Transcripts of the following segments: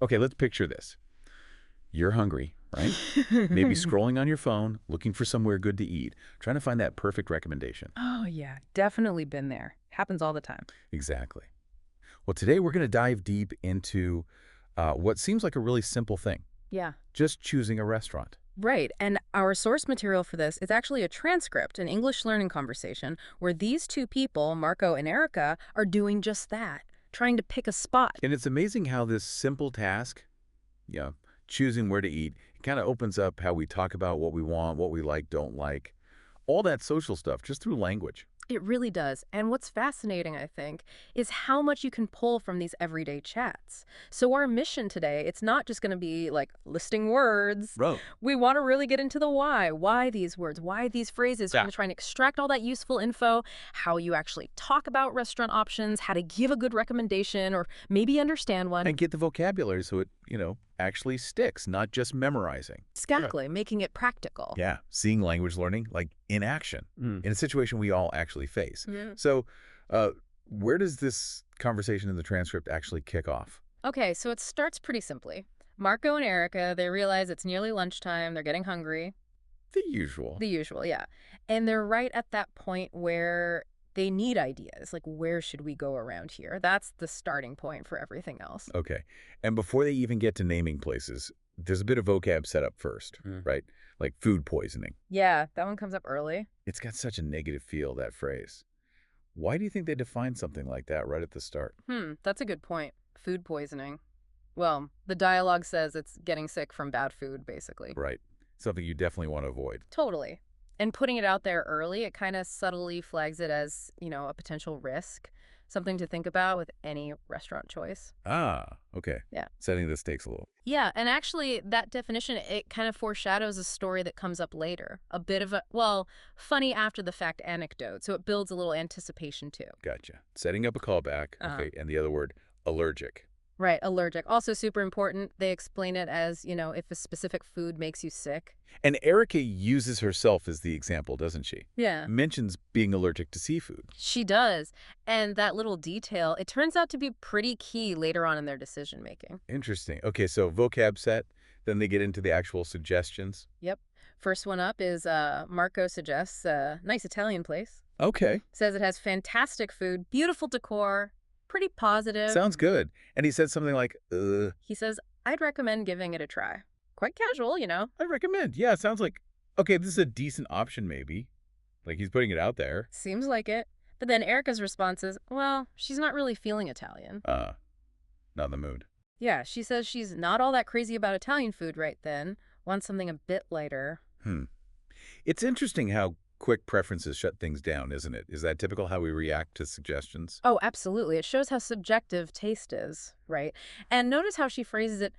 Okay, let's picture this. You're hungry, right? Maybe scrolling on your phone, looking for somewhere good to eat, trying to find that perfect recommendation. Oh, yeah, definitely been there. Happens all the time. Exactly. Well, today we're going to dive deep into what seems like a really simple thing, Yeah. just choosing a restaurant. Right. And our source material for this is actually a transcript, an English learning conversation, where these two people, Marco and Erica, are doing just that, trying to pick a spot. And it's amazing how this simple task, yeah, choosing where to eat, it kind of opens up how we talk about what we want, what we like, don't like, all that social stuff just through language. It really does. And what's fascinating, I think, is how much you can pull from these everyday chats. So our mission today, it's not just going to be like listing words. Bro. We want to really get into the why. Why these words? Why these phrases? We're Yeah. going to try and extract all that useful info, how you actually talk about restaurant options, how to give a good recommendation or maybe understand one. And get the vocabulary so it, actually sticks, not just memorizing. Exactly, making it practical. Yeah, seeing language learning like in action, in a situation we all actually face. Yeah. So, uh, where does this conversation in the transcript actually kick off? Okay, so it starts pretty simply. Marco and Erica, they realize it's nearly lunchtime, they're getting hungry. The usual. The usual, yeah. And they're right at that point where they need ideas. Like, where should we go around here? That's the starting point for everything else. Okay. And before they even get to naming places, there's a bit of vocab set up first, right? Like food poisoning. Yeah, that one comes up early. It's got such a negative feel, that phrase. Why do you think they define something like that right at the start? That's a good point. Food poisoning. Well, the dialogue says it's getting sick from bad food, basically. Right. Something you definitely want to avoid. Totally. And putting it out there early, it kind of subtly flags it as, a potential risk, something to think about with any restaurant choice. Ah, okay. Yeah. Setting the stakes a little. Yeah, and actually that definition, it kind of foreshadows a story that comes up later. A bit of a, well, funny after the fact anecdote, so it builds a little anticipation too. Gotcha. Setting up a callback. Uh-huh. Okay. And the other word, allergic. Right, allergic. Also super important. They explain it as, if a specific food makes you sick. And Erica uses herself as the example, doesn't she? Yeah. Mentions being allergic to seafood. She does. And that little detail, it turns out to be pretty key later on in their decision making. Interesting. Okay, so vocab set, then they get into the actual suggestions. Yep. First one up is Marco suggests a nice Italian place. Okay, Says it has fantastic food, beautiful decor, pretty positive. sounds good. And he said something like, He says, I'd recommend giving it a try. Quite casual. I recommend. Yeah, it sounds like, okay, this is a decent option maybe. Like he's putting it out there. Seems like it. But then Erica's response is, well, she's not really feeling Italian. Not in the mood. Yeah, she says she's not all that crazy about Italian food right then, wants something a bit lighter. It's interesting how quick preferences shut things down, isn't it? Is that typical how we react to suggestions? Oh, absolutely. It shows how subjective taste is, right? And notice how she phrases it,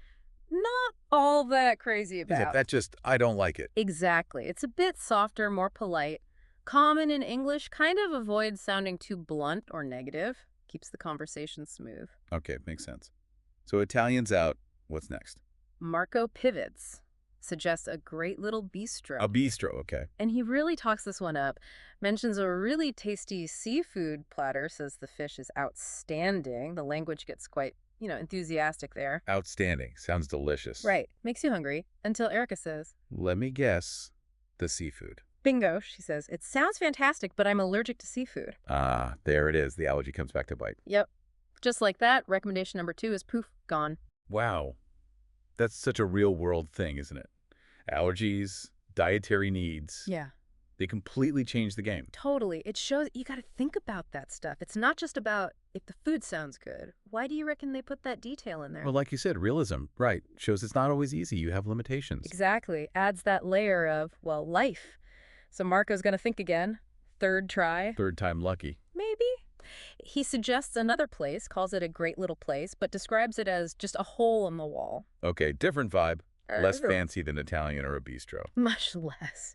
not all that crazy Yeah, about. that just, I don't like it. Exactly. It's a bit softer, more polite. Common in English, kind of avoids sounding too blunt or negative. Keeps the conversation smooth. Okay, makes sense. So Italian's out. What's next? Marco pivots, suggests a great little bistro. A bistro, okay. And he really talks this one up. Mentions a really tasty seafood platter, says the fish is outstanding. The language gets quite, enthusiastic there. Outstanding. Sounds delicious. Right. Makes you hungry. Until Erica says, Let me guess. The seafood. bingo, she says. It sounds fantastic, but I'm allergic to seafood. Ah, there it is. The allergy comes back to bite. Yep. Just like that, recommendation number 2 is poof, gone. Wow. That's such a real world thing, isn't it? Allergies, dietary needs. Yeah. They completely change the game. Totally. It shows you got to think about that stuff. It's not just about if the food sounds good. Why do you reckon they put that detail in there? Well, like you said, realism, right, shows it's not always easy. You have limitations. Exactly. Adds that layer of, life. So Marco's going to think again. Third try. Third time lucky. Maybe. He suggests another place, calls it a great little place, but describes it as just a hole in the wall. Okay, different vibe. Less Er, fancy than Italian or a bistro. Much less.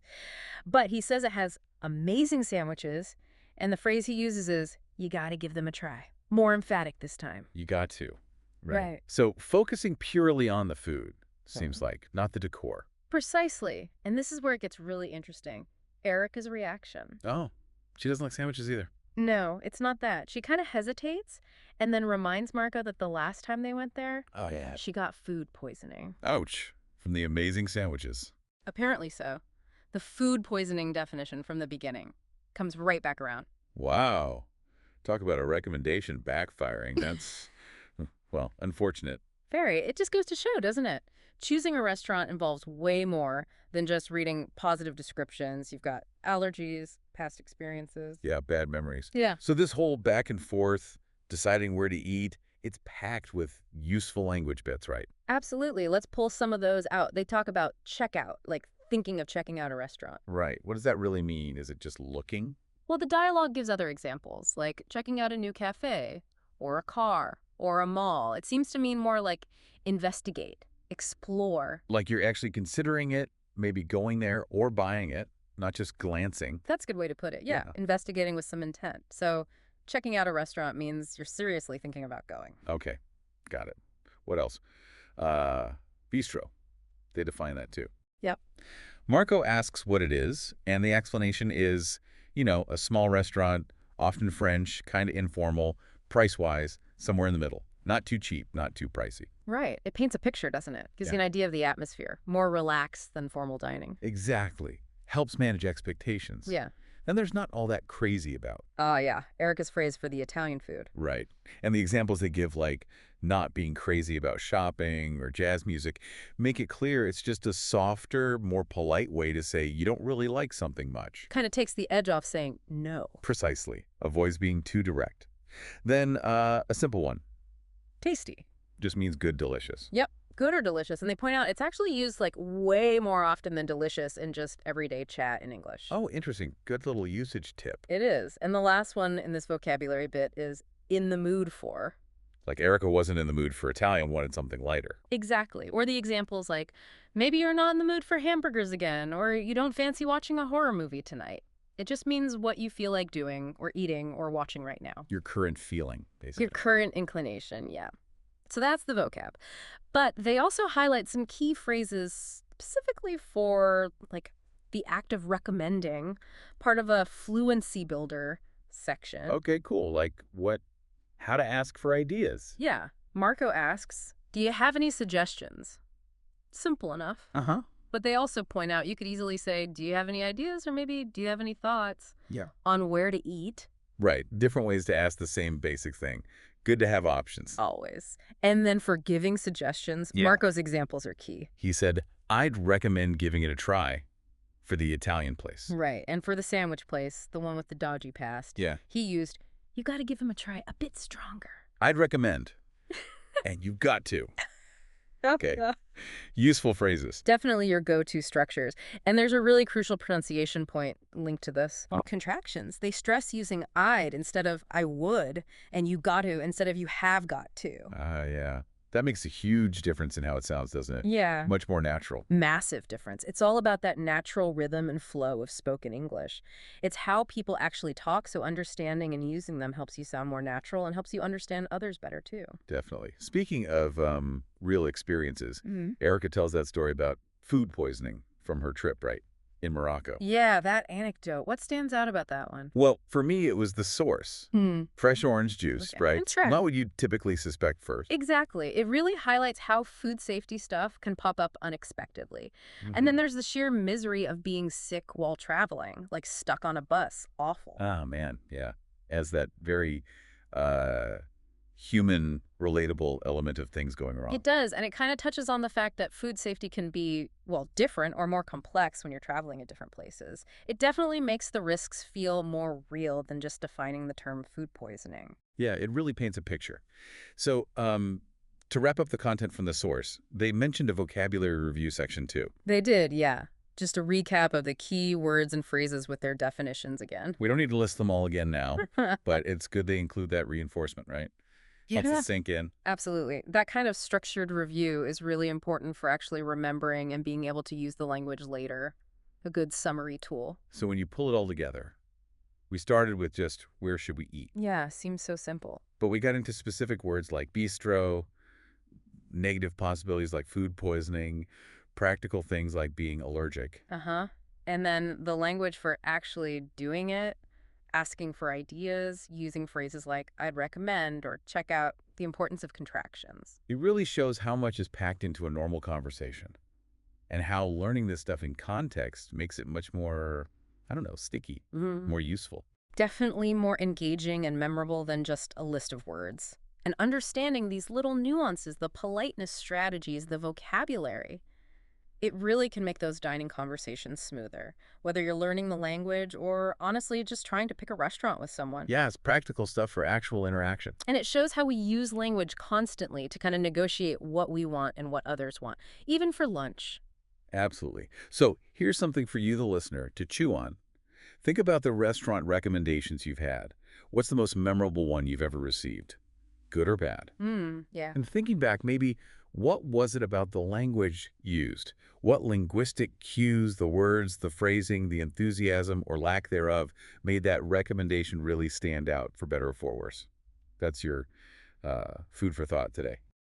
But he says it has amazing sandwiches, and the phrase he uses is, you gotta give them a try. More emphatic this time. You got to. Right. So focusing purely on the food, seems like, not the decor. Precisely. And this is where it gets really interesting. Erica's reaction. Oh, she doesn't like sandwiches either. No, it's not that. She kind of hesitates and then reminds Marco that the last time they went there, Oh, yeah. she got food poisoning. Ouch. From the amazing sandwiches. Apparently so. The food poisoning definition from the beginning comes right back around. Wow. Talk about a recommendation backfiring. That's, well, unfortunate. Very. It just goes to show, doesn't it? Choosing a restaurant involves way more than just reading positive descriptions. You've got allergies, past experiences. Yeah, bad memories. Yeah. So this whole back and forth, deciding where to eat, it's packed with useful language bits, right? Absolutely. Let's pull some of those out. They talk about checkout, like thinking of checking out a restaurant. Right. What does that really mean? Is it just looking? Well, the dialogue gives other examples, like checking out a new cafe, or a car, or a mall. It seems to mean more like investigate, explore. Like you're actually considering it, maybe going there or buying it, not just glancing. That's a good way to put it. Yeah, Yeah. investigating with some intent. So checking out a restaurant means you're seriously thinking about going. Okay, got it. What else? Uh, bistro. They define that too. Yep. Marco asks what it is, and the explanation is, a small restaurant, often French, kind of informal, price-wise, somewhere in the middle. Not too cheap, not too pricey. Right. It paints a picture, doesn't it? Gives you an idea of the atmosphere. More relaxed than formal dining. Exactly. Helps manage expectations. Yeah. And there's not all that crazy about. Yeah. Erica's phrase for the Italian food. Right. And the examples they give, like not being crazy about shopping or jazz music, make it clear it's just a softer, more polite way to say you don't really like something much. Kind of takes the edge off saying no. Precisely. Avoids being too direct. Then a simple one. Tasty. Just means good, delicious. Yep. Good or delicious. And they point out it's actually used like way more often than delicious in just everyday chat in English. Oh, interesting. Good little usage tip. It is. And the last one in this vocabulary bit is in the mood for. Like Erica wasn't in the mood for Italian, wanted something lighter. Exactly. Or the examples like, maybe you're not in the mood for hamburgers again, or you don't fancy watching a horror movie tonight. It just means what you feel like doing or eating or watching right now. Your current feeling, basically. Your current inclination, yeah. So that's the vocab. But they also highlight some key phrases specifically for, like, the act of recommending, part of a fluency builder section. Okay, cool. Like how to ask for ideas. Yeah. Marco asks, do you have any suggestions? Simple enough. Uh-huh. But they also point out you could easily say, do you have any ideas? Or maybe, do you have any thoughts Yeah. on where to eat? Right. Different ways to ask the same basic thing. Good to have options. Always. And then for giving suggestions, Yeah. Marco's examples are key. He said, I'd recommend giving it a try for the Italian place. Right. And for the sandwich place, the one with the dodgy past, Yeah. he used, you got to give him a try a bit stronger. I'd recommend. And you've got to. Okay. Useful phrases. Definitely your go-to structures. And there's a really crucial pronunciation point linked to this. Contractions. They stress using I'd instead of I would, and you got to instead of you have got to. Yeah. That makes a huge difference in how it sounds, doesn't it? Yeah. Much more natural. Massive difference. It's all about that natural rhythm and flow of spoken English. It's how people actually talk, so understanding and using them helps you sound more natural and helps you understand others better, too. Definitely. Speaking of real experiences, Erica tells that story about food poisoning from her trip, right, in Morocco. Yeah, that anecdote. What stands out about that one? Well, for me, it was the source. Fresh orange juice, Okay. right? That's right. Not what you'd typically suspect first. Exactly. It really highlights how food safety stuff can pop up unexpectedly. And then there's the sheer misery of being sick while traveling, like stuck on a bus. Awful. Oh, man, yeah. As that very human, relatable element of things going wrong. It does, and it kind of touches on the fact that food safety can be, well, different or more complex when you're traveling at different places. It definitely makes the risks feel more real than just defining the term food poisoning. Yeah, it really paints a picture. So, to wrap up the content from the source, they mentioned a vocabulary review section too. They did, yeah. Just a recap of the key words and phrases with their definitions again. We don't need to list them all again now, but it's good they include that reinforcement, right? Helps it sink in. Absolutely. That kind of structured review is really important for actually remembering and being able to use the language later. A good summary tool. So when you pull it all together, we started with just where should we eat? Yeah, seems so simple. But we got into specific words like bistro, negative possibilities like food poisoning, practical things like being allergic. Uh-huh. And then the language for actually doing it, asking for ideas, using phrases like "I'd recommend" or "check out," the importance of contractions. It really shows how much is packed into a normal conversation and how learning this stuff in context makes it much more, I don't know, sticky, Mhm. more useful. Definitely more engaging and memorable than just a list of words. And understanding these little nuances, the politeness strategies, the vocabulary, it really can make those dining conversations smoother, whether you're learning the language or honestly just trying to pick a restaurant with someone. Yeah, it's practical stuff for actual interaction. And it shows how we use language constantly to kind of negotiate what we want and what others want, even for lunch. Absolutely. So here's something for you, the listener, to chew on. Think about the restaurant recommendations you've had. What's the most memorable one you've ever received? Good or bad? Yeah. And thinking back, maybe what was it about the language used? What linguistic cues, the words, the phrasing, the enthusiasm or lack thereof made that recommendation really stand out, for better or for worse? That's your food for thought today.